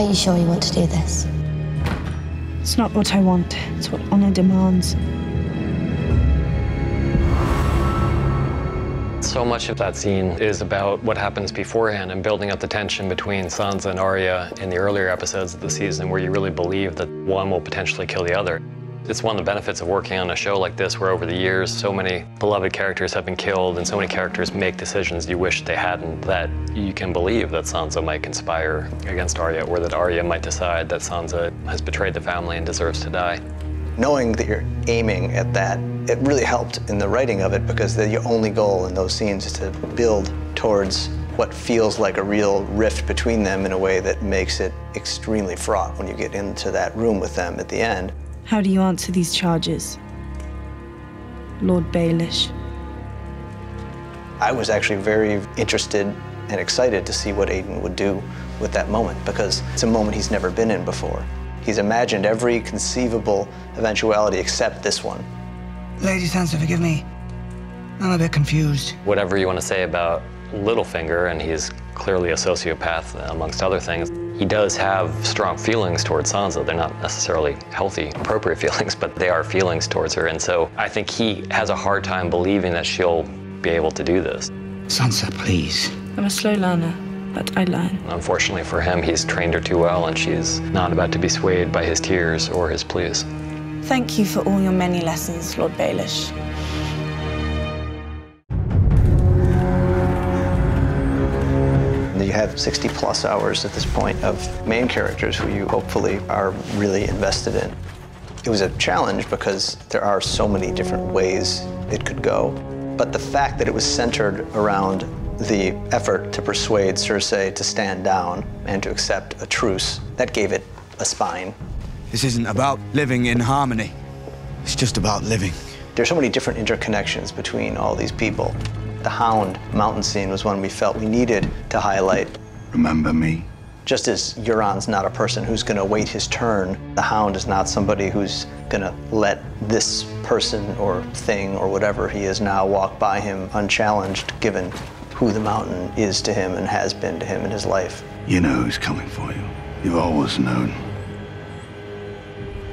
Are you sure you want to do this? It's not what I want. It's what honor demands. So much of that scene is about what happens beforehand and building up the tension between Sansa and Arya in the earlier episodes of the season, where you really believe that one will potentially kill the other. It's one of the benefits of working on a show like this, where over the years so many beloved characters have been killed and so many characters make decisions you wish they hadn't, that you can believe that Sansa might conspire against Arya, or that Arya might decide that Sansa has betrayed the family and deserves to die. Knowing that you're aiming at that, it really helped in the writing of it, because your only goal in those scenes is to build towards what feels like a real rift between them in a way that makes it extremely fraught when you get into that room with them at the end. How do you answer these charges, Lord Baelish? I was actually very interested and excited to see what Aiden would do with that moment, because it's a moment he's never been in before. He's imagined every conceivable eventuality except this one. Lady Sansa, forgive me. I'm a bit confused. Whatever you want to say about Littlefinger, and he's clearly a sociopath amongst other things, he does have strong feelings towards Sansa. They're not necessarily healthy, appropriate feelings, but they are feelings towards her. And so I think he has a hard time believing that she'll be able to do this. Sansa, please. I'm a slow learner, but I learn. Unfortunately for him, he's trained her too well, and she's not about to be swayed by his tears or his pleas. Thank you for all your many lessons, Lord Baelish. You have 60+ hours at this point of main characters who you hopefully are really invested in. It was a challenge because there are so many different ways it could go. But the fact that it was centered around the effort to persuade Cersei to stand down and to accept a truce, that gave it a spine. This isn't about living in harmony. It's just about living. There's so many different interconnections between all these people. The Hound mountain scene was one we felt we needed to highlight. Remember me? Just as Euron's not a person who's going to wait his turn, the Hound is not somebody who's going to let this person or thing or whatever he is now walk by him unchallenged, given who the mountain is to him and has been to him in his life. You know who's coming for you. You've always known.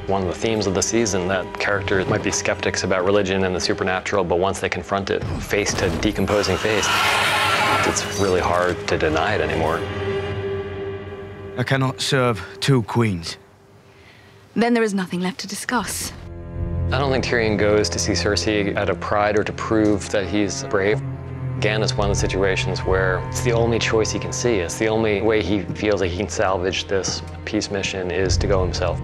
One of the themes of the season, that characters might be skeptics about religion and the supernatural, but once they confront it face to decomposing face, it's really hard to deny it anymore. I cannot serve two queens. Then there is nothing left to discuss. I don't think Tyrion goes to see Cersei out of pride or to prove that he's brave. Again, it's one of the situations where it's the only choice he can see. It's the only way he feels like he can salvage this peace mission is to go himself.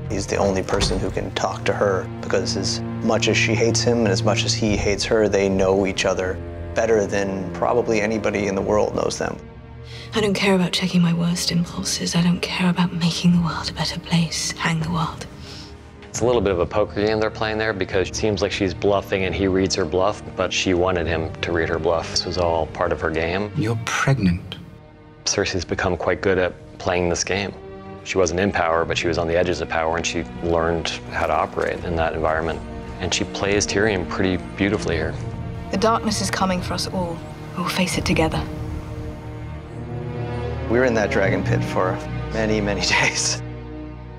He's the only person who can talk to her, because as much as she hates him and as much as he hates her, they know each other better than probably anybody in the world knows them. I don't care about checking my worst impulses. I don't care about making the world a better place. Hang the world. It's a little bit of a poker game they're playing there, because it seems like she's bluffing and he reads her bluff, but she wanted him to read her bluff. This was all part of her game. You're pregnant. Cersei's become quite good at playing this game. She wasn't in power, but she was on the edges of power, and she learned how to operate in that environment. And she plays Tyrion pretty beautifully here. The darkness is coming for us all. We'll face it together. We were in that dragon pit for many, many days.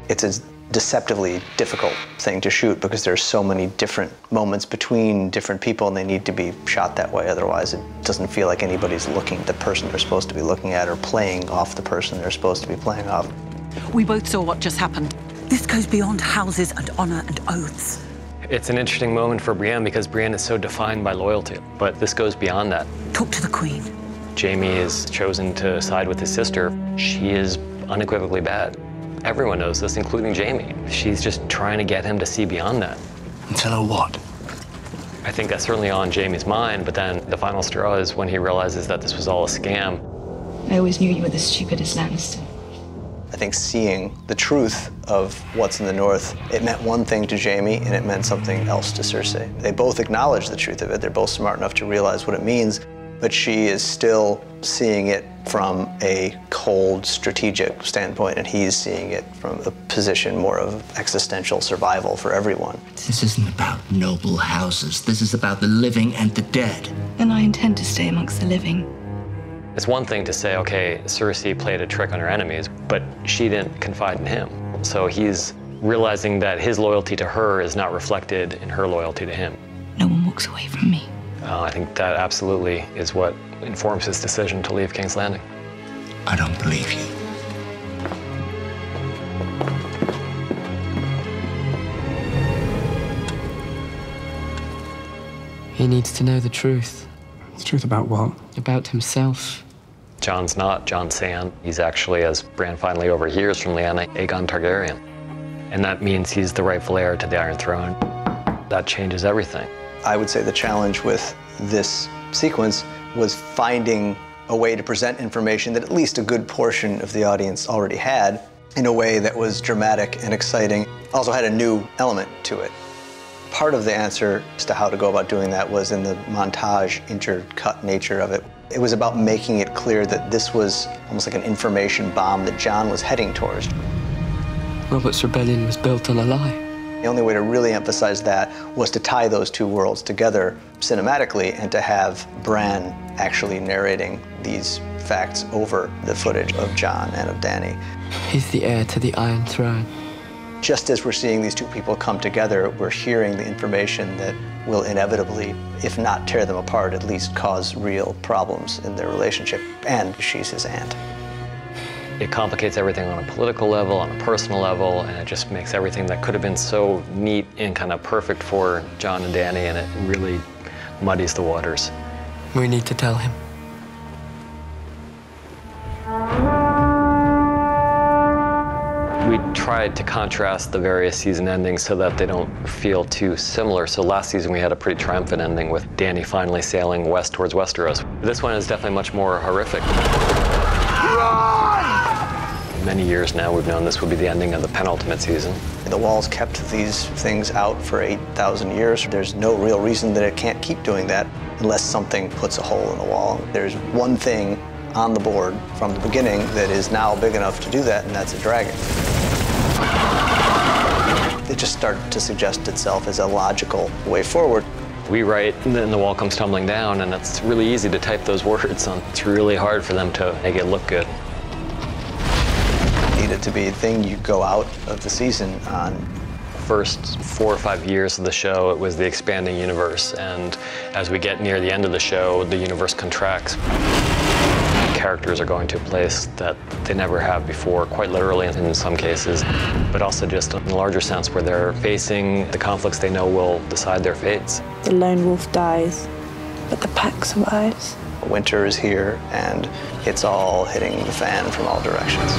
It's a deceptively difficult thing to shoot because there's so many different moments between different people, and they need to be shot that way. Otherwise, it doesn't feel like anybody's looking at the person they're supposed to be looking at or playing off the person they're supposed to be playing off. We both saw what just happened. This goes beyond houses and honor and oaths. It's an interesting moment for Brienne, because Brienne is so defined by loyalty, but this goes beyond that. Talk to the Queen. Jaime is chosen to side with his sister. She is unequivocally bad. Everyone knows this, including Jaime. She's just trying to get him to see beyond that. And tell her what? I think that's certainly on Jaime's mind, but then the final straw is when he realizes that this was all a scam. I always knew you were the stupidest Lannister. I think seeing the truth of what's in the North, it meant one thing to Jaime and it meant something else to Cersei. They both acknowledge the truth of it. They're both smart enough to realize what it means, but she is still seeing it from a cold, strategic standpoint, and he's seeing it from a position more of existential survival for everyone. This isn't about noble houses. This is about the living and the dead. And I intend to stay amongst the living. It's one thing to say, okay, Cersei played a trick on her enemies, but she didn't confide in him. So he's realizing that his loyalty to her is not reflected in her loyalty to him. No one walks away from me. I think that absolutely is what informs his decision to leave King's Landing. I don't believe you. He needs to know the truth. The truth about what? About himself. Jon's not Jon Sand. He's actually, as Bran finally overhears from Lyanna, Aegon Targaryen. And that means he's the rightful heir to the Iron Throne. That changes everything. I would say the challenge with this sequence was finding a way to present information that at least a good portion of the audience already had in a way that was dramatic and exciting, also had a new element to it. Part of the answer as to how to go about doing that was in the montage, intercut nature of it. It was about making it clear that this was almost like an information bomb that Jon was heading towards. Robert's rebellion was built on a lie. The only way to really emphasize that was to tie those two worlds together cinematically and to have Bran actually narrating these facts over the footage of Jon and of Dany. He's the heir to the Iron Throne. Just as we're seeing these two people come together, we're hearing the information that will inevitably, if not tear them apart, at least cause real problems in their relationship. And she's his aunt. It complicates everything on a political level, on a personal level, and it just makes everything that could have been so neat and kind of perfect for Jon and Dany, and it really muddies the waters. We need to tell him. We tried to contrast the various season endings so that they don't feel too similar. So last season we had a pretty triumphant ending with Dany finally sailing west towards Westeros. This one is definitely much more horrific. Many years now we've known this would be the ending of the penultimate season. The walls kept these things out for 8,000 years. There's no real reason that it can't keep doing that unless something puts a hole in the wall. There's one thing on the board from the beginning that is now big enough to do that, and that's a dragon. It just started to suggest itself as a logical way forward. We write, and then the wall comes tumbling down, and it's really easy to type those words on. It's really hard for them to make it look good. It needed to be a thing you go out of the season on. First 4 or 5 years of the show, it was the expanding universe, and as we get near the end of the show, the universe contracts. Characters are going to a place that they never have before, quite literally in some cases, but also just in a larger sense where they're facing the conflicts they know will decide their fates. The lone wolf dies, but the pack survives. Winter is here, and it's all hitting the fan from all directions.